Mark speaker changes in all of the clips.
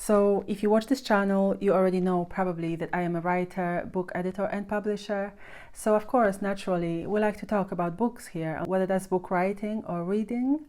Speaker 1: So if you watch this channel, you already know probably that I am a writer, book editor and publisher. So of course, naturally, we like to talk about books here, whether that's book writing or reading,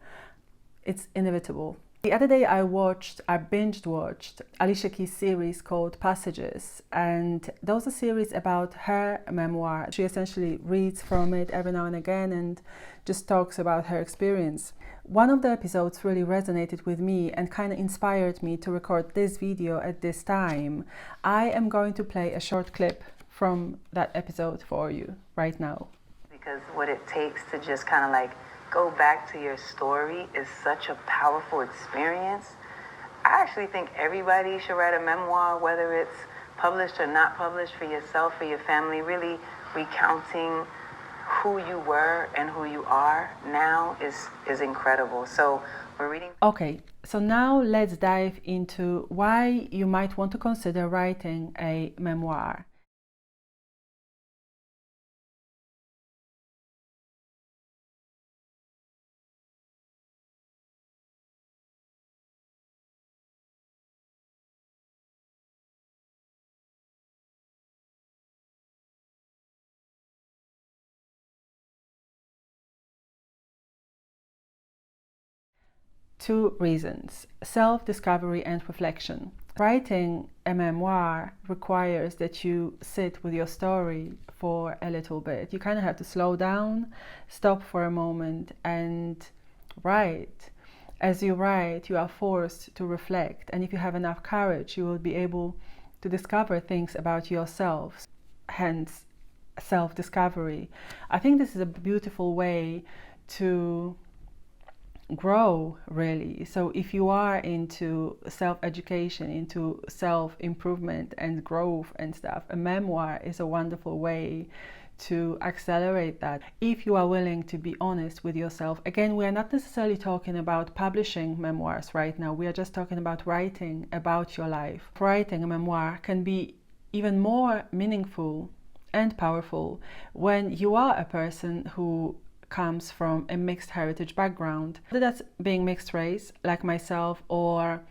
Speaker 1: it's inevitable. The other day I binge watched Alicia Keys' series called Passages, and those are series about her memoir. She essentially reads from it every now and again and just talks about her experience. One of the episodes really resonated with me and kind of inspired me to record this video at this time. I am going to play a short clip from that episode for you right now.
Speaker 2: Because what it takes to just kind of like go back to your story is such a powerful experience. I actually think everybody should write a memoir, whether it's published or not published, for yourself, for your family, really recounting who you were and who you are now is incredible. So we're reading.
Speaker 1: Okay, so now let's dive into why you might want to consider writing a memoir. Two reasons: self-discovery and reflection. Writing a memoir requires that you sit with your story for a little bit. You kind of have to slow down, stop for a moment and write. As you write, you are forced to reflect, and if you have enough courage, you will be able to discover things about yourself, hence self-discovery. I think this is a beautiful way to grow, really. So if you are into self-education, into self-improvement and growth and stuff, a memoir is a wonderful way to accelerate that, if you are willing to be honest with yourself. Again, we are not necessarily talking about publishing memoirs right now. We are just talking about writing about your life. Writing a memoir can be even more meaningful and powerful when you are a person who comes from a mixed heritage background, whether that's being mixed race like myself, or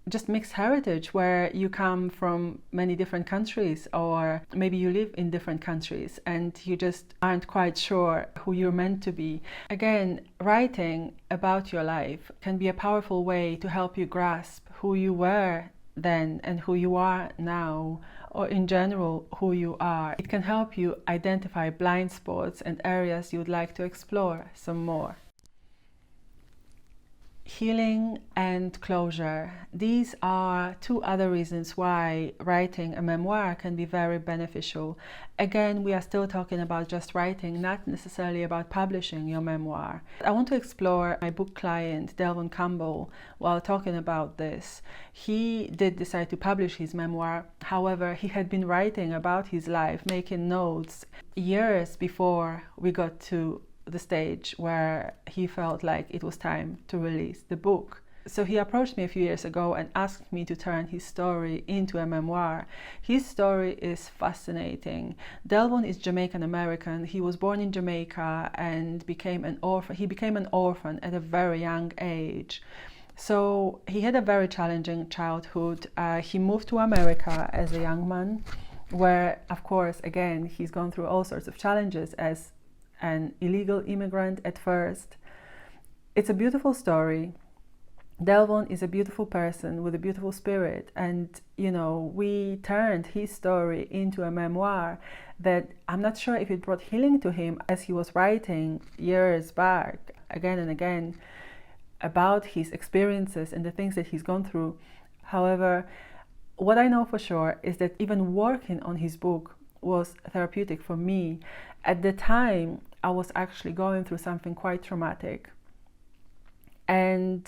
Speaker 1: just mixed heritage where you come from many different countries, or maybe you live in different countries and you just aren't quite sure who you're meant to be. Again, writing about your life can be a powerful way to help you grasp who you were then and who you are now, or in general who you are. It can help you identify blind spots and areas you would like to explore some more. Healing and closure. These are two other reasons why writing a memoir can be very beneficial. Again, we are still talking about just writing, not necessarily about publishing your memoir. I want to explore my book client, Delvon Campbell, while talking about this. He did decide to publish his memoir. However, he had been writing about his life, making notes, years before we got to the stage where he felt like it was time to release the book. So he approached me a few years ago and asked me to turn his story into a memoir. His story is fascinating. Delvon is Jamaican American. He was born in Jamaica and became an orphan. He became an orphan at a very young age. So he had a very challenging childhood. He moved to America as a young man, where, of course, again, he's gone through all sorts of challenges as an illegal immigrant at first. It's a beautiful story. Delvon is a beautiful person with a beautiful spirit, and we turned his story into a memoir that I'm not sure if it brought healing to him, as he was writing years back again and again about his experiences and the things that he's gone through. However, what I know for sure is that even working on his book was therapeutic for me. At the time, I was actually going through something quite traumatic. And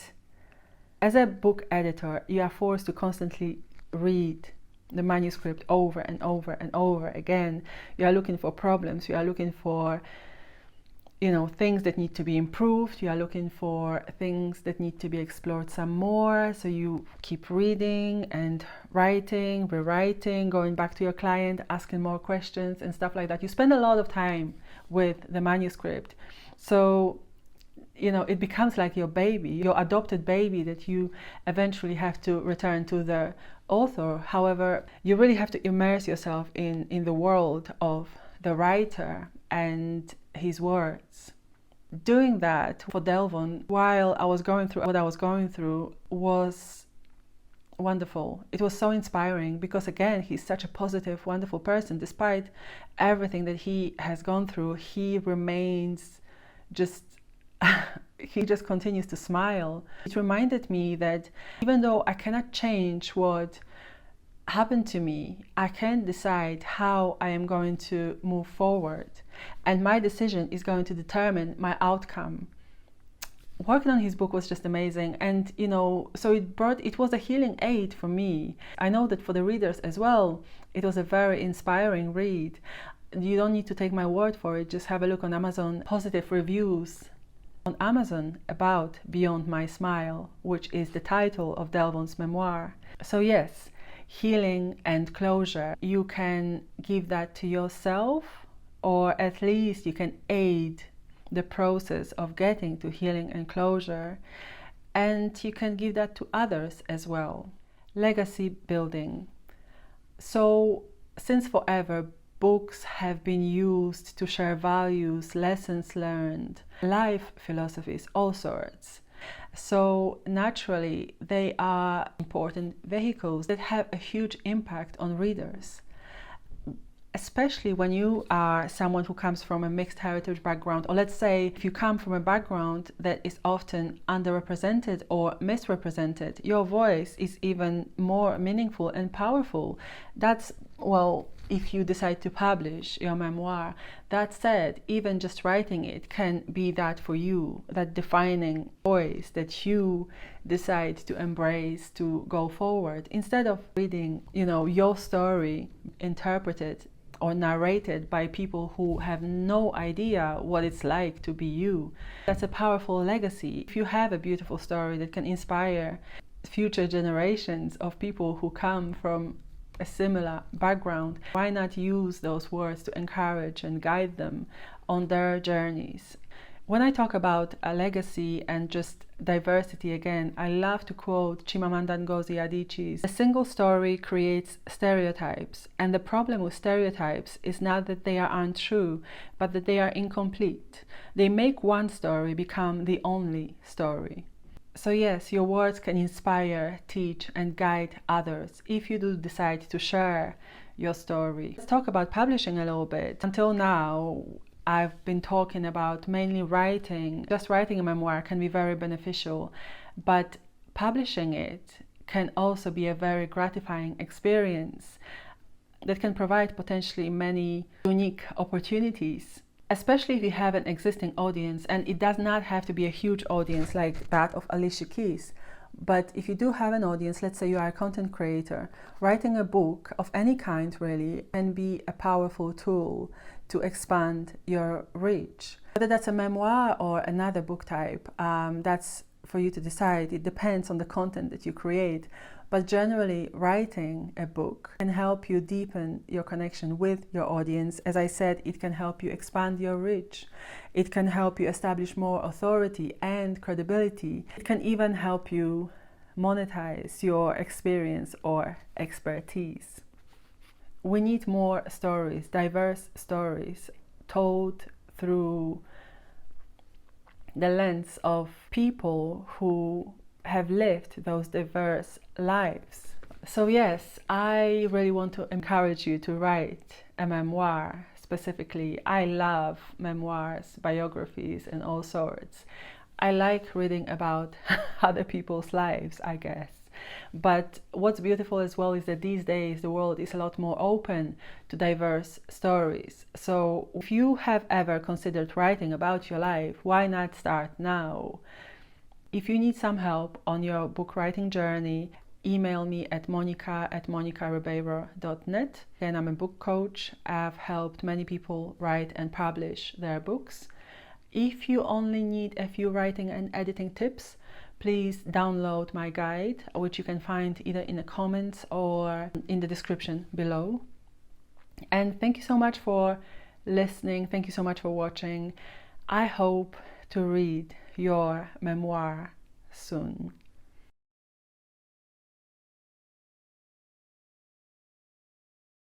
Speaker 1: as a book editor, you are forced to constantly read the manuscript over and over and over again. You are looking for problems. You are looking for, things that need to be improved. You are looking for things that need to be explored some more. So you keep reading and writing, rewriting, going back to your client, asking more questions and stuff like that. You spend a lot of time with the manuscript. So it becomes like your baby, your adopted baby, that you eventually have to return to the author. However, you really have to immerse yourself in the world of the writer and his words. Doing that for Delvon while I was going through what I was going through was wonderful. It was so inspiring because, again, he's such a positive, wonderful person. Despite everything that he has gone through, he remains just he just continues to smile. It reminded me that even though I cannot change what happened to me, I can decide how I am going to move forward, and my decision is going to determine my outcome. Working on his book was just amazing, and so it was a healing aid for me. I know that for the readers as well, it was a very inspiring read. You don't need to take my word for it, just have a look on Amazon. Positive reviews on Amazon about Beyond My Smile, which is the title of Delvon's memoir. So yes, healing and closure, you can give that to yourself, or at least you can aid the process of getting to healing and closure, and you can give that to others as well. Legacy building. So since forever, books have been used to share values, lessons learned, life philosophies, all sorts. So naturally, they are important vehicles that have a huge impact on readers, especially when you are someone who comes from a mixed heritage background, or let's say if you come from a background that is often underrepresented or misrepresented, your voice is even more meaningful and powerful. That's, well, if you decide to publish your memoir. That said, even just writing it can be that for you, that defining voice that you decide to embrace to go forward. Instead of reading, your story interpreted or narrated by people who have no idea what it's like to be you. That's a powerful legacy. If you have a beautiful story that can inspire future generations of people who come from a similar background, why not use those words to encourage and guide them on their journeys? When I talk about a legacy and just diversity again, I love to quote Chimamanda Ngozi Adichie's, "A single story creates stereotypes, and the problem with stereotypes is not that they are untrue, but that they are incomplete. They make one story become the only story." So yes, your words can inspire, teach, and guide others if you do decide to share your story. Let's talk about publishing a little bit. Until now, I've been talking about mainly writing. Just writing a memoir can be very beneficial, but publishing it can also be a very gratifying experience that can provide potentially many unique opportunities, especially if you have an existing audience. And it does not have to be a huge audience like that of Alicia Keys. But if you do have an audience, let's say you are a content creator, writing a book of any kind really can be a powerful tool to expand your reach. Whether that's a memoir or another book type, that's for you to decide. It depends on the content that you create. But generally, writing a book can help you deepen your connection with your audience. As I said, it can help you expand your reach. It can help you establish more authority and credibility. It can even help you monetize your experience or expertise. We need more stories, diverse stories, told through the lens of people who have lived those diverse lives. So yes, I really want to encourage you to write a memoir. Specifically, I love memoirs, biographies, and all sorts. I like reading about other people's lives, I guess. But what's beautiful as well is that these days the world is a lot more open to diverse stories. So if you have ever considered writing about your life, why not start now? If you need some help on your book writing journey, email me at monica@monicaribeiro.net. Again, I'm a book coach. I've helped many people write and publish their books. If you only need a few writing and editing tips, please download my guide, which you can find either in the comments or in the description below. And thank you so much for listening. Thank you so much for watching. I hope to read your memoir soon.